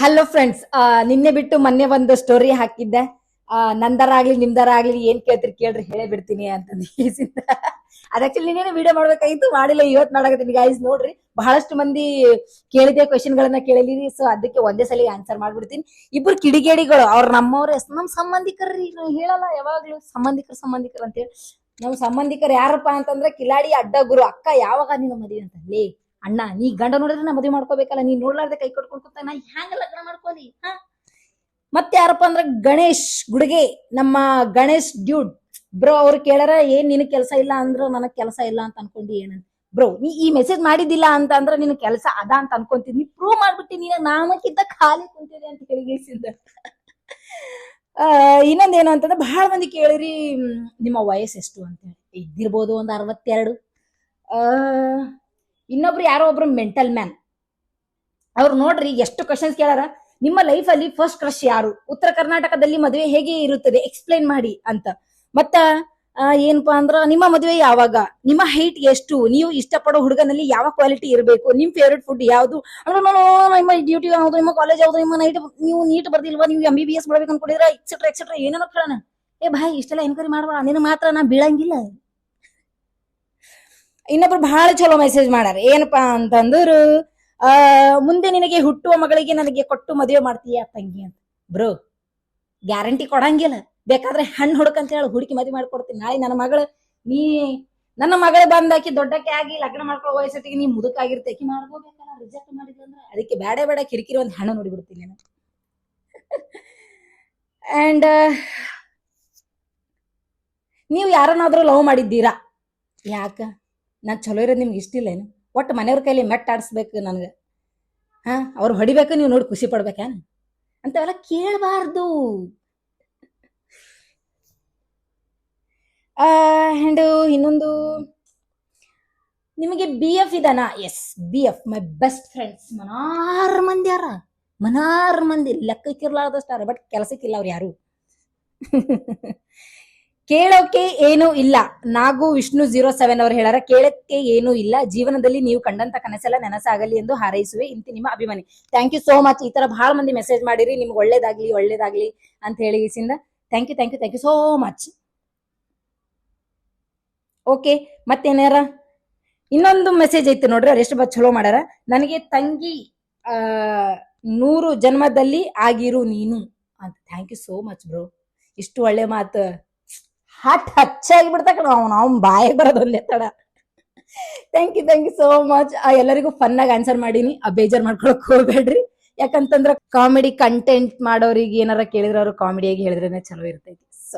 Hello friends, ನಿನ್ನೆ ಬಿಟ್ಟು ಮೊನ್ನೆ ಒಂದು ಸ್ಟೋರಿ ಹಾಕಿದ್ದೆ. ನಂದರಾಗ್ಲಿ ನಿಮ್ದರಾಗ್ಲಿ ಏನ್ ಕೇಳ್ತಿರಿ ಕೇಳ್ರಿ ಹೇಳೇ ಬಿಡ್ತೀನಿ ಅಂತಂದು ಅದ್ ಆಕ್ಚುಲಿ ನಿನ್ನೆ ವಿಡಿಯೋ ಮಾಡ್ಬೇಕಾಗಿತ್ತು, ಮಾಡಿಲ್ಲ. ಇವತ್ ಮಾಡಕತ್ತೀನಿ ಗೈಸ್. ನೋಡ್ರಿ, ಬಹಳಷ್ಟು ಮಂದಿ ಕೇಳಿದೆ ಕ್ವೆಶನ್ ಗಳನ್ನ ಕೇಳಿದೀನಿ. ಸೊ ಅದಕ್ಕೆ ಒಂದೇ ಸಲ ಆನ್ಸರ್ ಮಾಡ್ಬಿಡ್ತೀನಿ. ಇಬ್ರು ಕಿಡಿಗೇಡಿಗಳು, ಅವ್ರ ನಮ್ಮವ್ರೆ, ನಮ್ ಸಂಬಂಧಿಕರ್ರಿ. ನಾವು ಹೇಳಲ್ಲ ಯಾವಾಗ್ಲೂ ಸಂಬಂಧಿಕರು ಅಂತೇಳಿ. ನಮ್ ಸಂಬಂಧಿಕರು ಯಾರಪ್ಪ ಅಂತಂದ್ರೆ ಕಿಲಾಡಿ ಅಡ್ಡ ಗುರು. ಅಕ್ಕ ಯಾವಾಗ ನೀನು ಮದುವೆ ಅಂತ ಲೇ ಅಣ್ಣ, ನೀ ಗಂಡ ನೋಡಿದ್ರೆ ನಾ ಮದುವೆ ಮಾಡ್ಕೋಬೇಕಲ್ಲ, ನೀ ನೋಡ್ಲಾರ್ದೆ ಕೈ ಕಟ್ಕೊಂಡ್ ಕೂತ ನಾ ಹ್ಯಾಂಗ ಲಗ್ನ ಮಾಡ್ಕೋಲಿ? ಮತ್ತೆ ಯಾರಪ್ಪ ಅಂದ್ರ ಗಣೇಶ್ ಗುಡ್ಗೆ, ನಮ್ಮ ಗಣೇಶ್ ಡ್ಯೂಡ್ ಬ್ರೋ. ಅವ್ರು ಕೇಳಾರ ಏನ್ ನಿನಗ್ ಕೆಲಸ ಇಲ್ಲ ಅಂದ್ರ ನನಗ್ ಕೆಲಸ ಇಲ್ಲ ಅಂತ ಅನ್ಕೊಂಡಿ ಏನಂತ. ಬ್ರೋ, ನೀ ಈ ಮೆಸೇಜ್ ಮಾಡಿದ್ದಿಲ್ಲ ಅಂತ ಅಂದ್ರ ನಿನ್ ಕೆಲಸ ಅದ ಅಂತ ಅನ್ಕೊಂತೀನಿ. ಪ್ರೂವ್ ಮಾಡ್ಬಿಟ್ಟಿ, ನೀನ ನಾಮಕ್ಕಿಂತ ಖಾಲಿ ಕುಂತಿದೆ ಅಂತ ಕೇಳಿಸಿದ್ದ. ಇನ್ನೊಂದೇನು ಅಂತಂದ್ರೆ ಬಹಳ ಮಂದಿ ಕೇಳಿರಿ ನಿಮ್ಮ ವಯಸ್ಸು ಎಷ್ಟು ಅಂತ ಹೇಳಿ. ಇದ್ದಿರ್ಬೋದು ಒಂದ್ 62. ಇನ್ನೊಬ್ರು ಯಾರೋ ಒಬ್ರು ಮೆಂಟಲ್ ಮ್ಯಾನ್, ಅವ್ರು ನೋಡ್ರಿ ಎಷ್ಟು ಕ್ವಶನ್ಸ್ ಕೇಳಾರ. ನಿಮ್ಮ ಲೈಫ್ ಅಲ್ಲಿ ಫಸ್ಟ್ ಕ್ರಶ್ ಯಾರು? ಉತ್ತರ ಕರ್ನಾಟಕದಲ್ಲಿ ಮದುವೆ ಹೇಗೆ ಇರುತ್ತದೆ ಎಕ್ಸ್ಪ್ಲೈನ್ ಮಾಡಿ ಅಂತ. ಮತ್ತ ಏನಪ್ಪಾ ಅಂದ್ರ ನಿಮ್ಮ ಮದುವೆ ಯಾವಾಗ? ನಿಮ್ಮ ಹೈಟ್ ಎಷ್ಟು? ನೀವು ಇಷ್ಟಪಡೋ ಹುಡುಗನಲ್ಲಿ ಯಾವ ಕ್ವಾಲಿಟಿ ಇರಬೇಕು? ನಿಮ್ ಫೇವ್ರೆಟ್ ಫುಡ್ ಯಾವ್ದು? ನಿಮ್ಮ ಡ್ಯೂಟಿ ಯಾವ್ದು? ನಿಮ್ಮ ಕಾಲೇಜ್ ಯಾವ್ದು? ನಿಮ್ಮ ನೈಟ್ ನೀವು ನೀಟ್ ಬರ್ದಿಲ್ವಾ? ನೀವು MBBS ಮಾಡ್ಬೇಕು ಅನ್ಕೊಂಡಿದ್ರ ಎಕ್ಸೆಟ್ರಾ ಎಕ್ಸೆಟ್ರಾ ಏನೇನೋ ಕೇಳೋಣ. ಏ ಭಾಯ್, ಇಷ್ಟೆಲ್ಲ ಎನ್ಕ್ವೈರಿ ಮಾಡ್ಬೇಡ, ನಿನ್ನ ಮಾತ್ರ ನಾ ಬೀಳಂಗಿಲ್ಲ. ಇನ್ನೊಬ್ರು ಬಹಳ ಚಲೋ ಮೆಸೇಜ್ ಮಾಡ್ಯಾರ. ಏನಪ್ಪಾ ಅಂತಂದ್ರು, ಮುಂದೆ ನಿನಗೆ ಹುಟ್ಟುವ ಮಗಳಿಗೆ ನನಗೆ ಕೊಟ್ಟು ಮದುವೆ ಮಾಡ್ತೀಯ ತಂಗಿ ಅಂತ. ಬ್ರೋ, ಗ್ಯಾರಂಟಿ ಕೊಡಂಗಿಲ್ಲ. ಬೇಕಾದ್ರೆ ಹಣ್ಣು ಹುಡುಕಂತ ಹೇಳಿ ಹುಡುಕಿ ಮದುವೆ ಮಾಡ್ಕೊಡ್ತೀನಿ. ನಾಳೆ ನನ್ನ ಮಗಳು ಬಂದಾಕಿ ದೊಡ್ಡಕ್ಕೆ ಆಗಿ ಲಗ್ನ ಮಾಡ್ಕೊಳ್ಳೋ ವಯಸ್ಸೊತ್ತಿಗೆ ನೀ ಮುದುಕಾಗಿರ್ತೇಕಿ ಮಾಡ್ಕೋಬೇಕಲ್ಲ. ರಿಜೆಕ್ಟ್ ಮಾಡಿದ್ರಂದ್ರ ಅದಕ್ಕೆ ಬೇಡ ಕಿರಿಕಿರಿ ಒಂದು ಹಣ್ಣು ನೋಡಿಬಿಡ್ತೀನಿ ನಾನು. ಅಂಡ್ ನೀವು ಯಾರನ್ನಾದ್ರೂ ಲವ್ ಮಾಡಿದ್ದೀರಾ? ಯಾಕ? ನಾನ್ ಚಲೋ ಇರೋದು ನಿಮ್ಗೆ ಇಷ್ಟ ಇಲ್ಲೇನು? ಒಟ್ಟು ಮನೆಯವ್ರ ಕೈಲಿ ಮೆಟ್ ಆಡಿಸ್ಬೇಕು ನನ್ಗೆ. ಅವ್ರು ಹೊಡಿಬೇಕು, ನೀವು ನೋಡಿ ಖುಷಿ ಪಡ್ಬೇಕೇನ ಅಂತೆಲ್ಲ ಕೇಳಬಾರ್ದು. ಅಂಡ್ ಇನ್ನೊಂದು, ನಿಮಗೆ BF ಇದಾನ? Yes, BF my best friends. ಮನಾರ್ ಮಂದಿ ಲೆಕ್ಕಕ್ಕಿರ್ಲಾರ್ದಷ್ಟಾರ, ಬಟ್ ಕೆಲಸಕ್ಕಿಲ್ಲ ಅವ್ರು ಯಾರು. ಕೇಳೋಕೆ ಏನೂ ಇಲ್ಲ. ನಾಗು ವಿಷ್ಣು 07 ಅವರು ಹೇಳಾರ, ಕೇಳಕ್ಕೆ ಏನೂ ಇಲ್ಲ, ಜೀವನದಲ್ಲಿ ನೀವು ಕಂಡಂತ ಕನಸೆಲ್ಲ ನೆನಸಾಗಲಿ ಎಂದು ಹಾರೈಸುವೆ, ಇಂತಿ ನಿಮ್ಮ ಅಭಿಮಾನಿ. Thank you so much. ಈ ತರ ಬಹಳ ಮಂದಿ ಮೆಸೇಜ್ ಮಾಡಿರಿ, ನಿಮ್ಗೆ ಒಳ್ಳೇದಾಗ್ಲಿ ಅಂತ ಹೇಳಿ ಇಸಿಂದ thank you so much. Okay, ಮತ್ತೇನಾರ ಇನ್ನೊಂದು ಮೆಸೇಜ್ ಐತಿ ನೋಡ್ರಿ, ಅವ್ರು ಎಷ್ಟು ಚಲೋ ಮಾಡ್ಯಾರ. ನನಗೆ ತಂಗಿ 100 ಜನ್ಮದಲ್ಲಿ ಆಗಿರು ನೀನು ಅಂತ. Thank you so much bro. ಇಷ್ಟು ಒಳ್ಳೆ ಮಾತು ಹಚ್ಚಾಗಿ ಬಿಡ್ತಕ್ಕ ನಾವು ಬಾಯಿಗೆ ಬರೋದೊಂದೇ ತಡ. Thank you so much. ಎಲ್ಲರಿಗೂ ಫನ್ ಆಗಿ ಆನ್ಸರ್ ಮಾಡೀನಿ, ಬೇಜಾರ್ ಮಾಡ್ಕೊಳಕ್ ಹೋಗ್ಬೇಡ್ರಿ. ಯಾಕಂತಂದ್ರ ಕಾಮಿಡಿ ಕಂಟೆಂಟ್ ಮಾಡೋರಿಗೆ ಏನಾರ ಕೇಳಿದ್ರೆ ಅವ್ರು ಕಾಮಿಡಿಯಾಗಿ ಹೇಳಿದ್ರೇನೆ ಚಲೋ ಇರ್ತೈತಿ. ಸೊ